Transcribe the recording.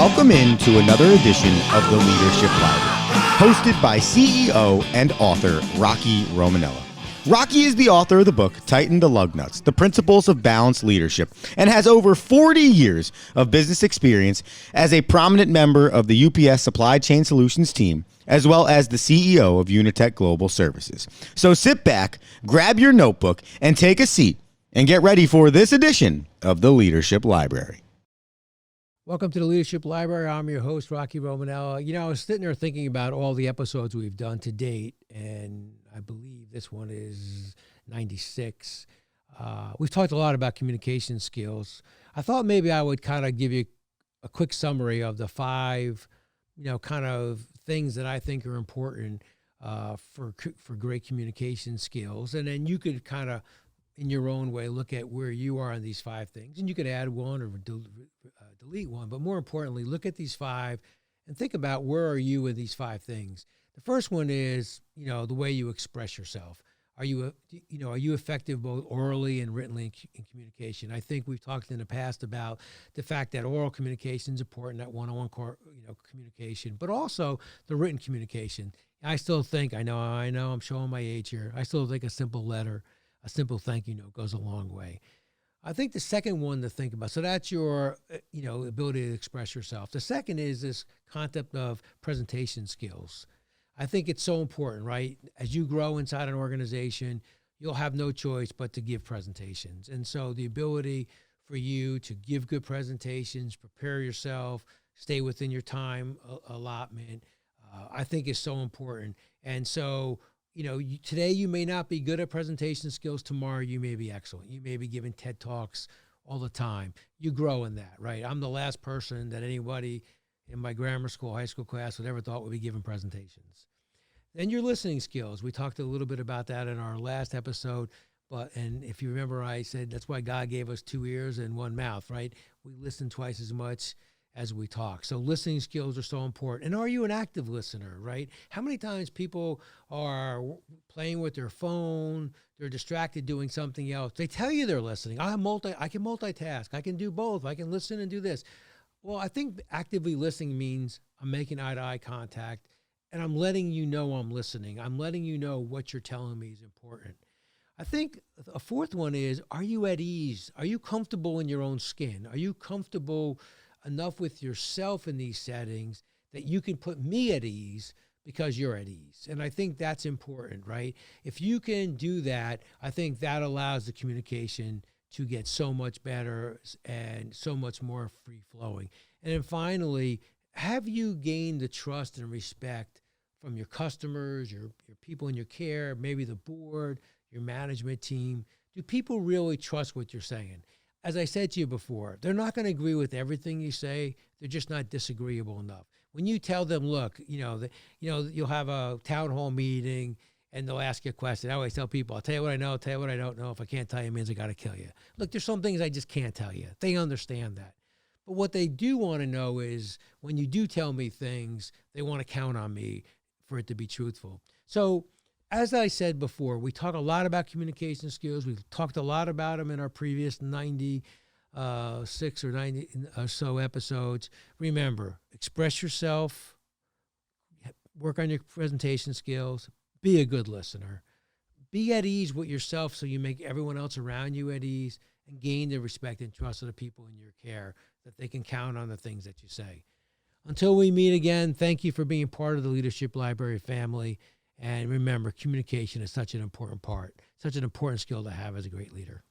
Welcome into another edition of the Leadership Library, hosted by CEO and author Rocky Romanella. Rocky is the author of the book, Tighten the Lug Nuts, The Principles of Balanced Leadership, and has over 40 years of business experience as a prominent member of the UPS Supply Chain Solutions team, as well as the CEO of Unitech Global Services. So sit back, grab your notebook, and take a seat, and get ready for this edition of the Leadership Library. Welcome to the Leadership Library. I'm your host, Rocky Romanella. You know, I was sitting there thinking about all the episodes we've done to date, and I believe this one is 96. We've talked a lot about communication skills. I thought maybe I would kind of give you a quick summary of the 5, kind of things that I think are important for great communication skills. And then you could kind of, in your own way, look at where you are on these 5 things. And you could add one or delete one. But more importantly, look at these 5 and think about where are you in these 5 things. The first one is, the way you express yourself. Are you effective both orally and writtenly in communication? I think we've talked in the past about the fact that oral communication is important, that one-on-one communication, but also the written communication. I still think, I know, I'm showing my age here. I still think a simple letter, a simple thank you note goes a long way. I think the second one to think about, so that's your, ability to express yourself. The second is this concept of presentation skills. I think it's so important, right? As you grow inside an organization, you'll have no choice but to give presentations. And so the ability for you to give good presentations, prepare yourself, stay within your time allotment, I think is so important. And so, today you may not be good at presentation skills. Tomorrow you may be excellent. You may be giving TED Talks all the time. You grow in that, right? I'm the last person that anybody in my grammar school, high school class would ever thought would be giving presentations. Then your listening skills. We talked a little bit about that in our last episode. And if you remember, I said that's why God gave us 2 ears and 1 mouth, right? We listen twice as much as we talk. So listening skills are so important. And are you an active listener, right? How many times people are playing with their phone, they're distracted doing something else. They tell you they're listening. I can multitask. I can do both. I can listen and do this. Well, I think actively listening means I'm making eye-to-eye contact and I'm letting you know I'm listening. I'm letting you know what you're telling me is important. I think a fourth one is, are you at ease? Are you comfortable in your own skin? Are you comfortable enough with yourself in these settings that you can put me at ease because you're at ease? And I think that's important, right? If you can do that, I think that allows the communication to get so much better and so much more free-flowing. And then finally, have you gained the trust and respect from your customers, your people in your care, maybe the board, your management team? Do people really trust what you're saying? As I said to you before, they're not going to agree with everything you say. They're just not disagreeable enough. When you tell them, look, you'll have a town hall meeting and they'll ask you a question. I always tell people, I'll tell you what I know, tell you what I don't know. If I can't tell you, it means I got to kill you. Look, there's some things I just can't tell you. They understand that. But what they do want to know is when you do tell me things, they want to count on me for it to be truthful. So as I said before, we talk a lot about communication skills. We've talked a lot about them in our previous 96 or 90 or so episodes. Remember, express yourself, work on your presentation skills, be a good listener, be at ease with yourself so you make everyone else around you at ease, and gain the respect and trust of the people in your care that they can count on the things that you say. Until we meet again, thank you for being part of the Leadership Library family. And remember, communication is such an important part, such an important skill to have as a great leader.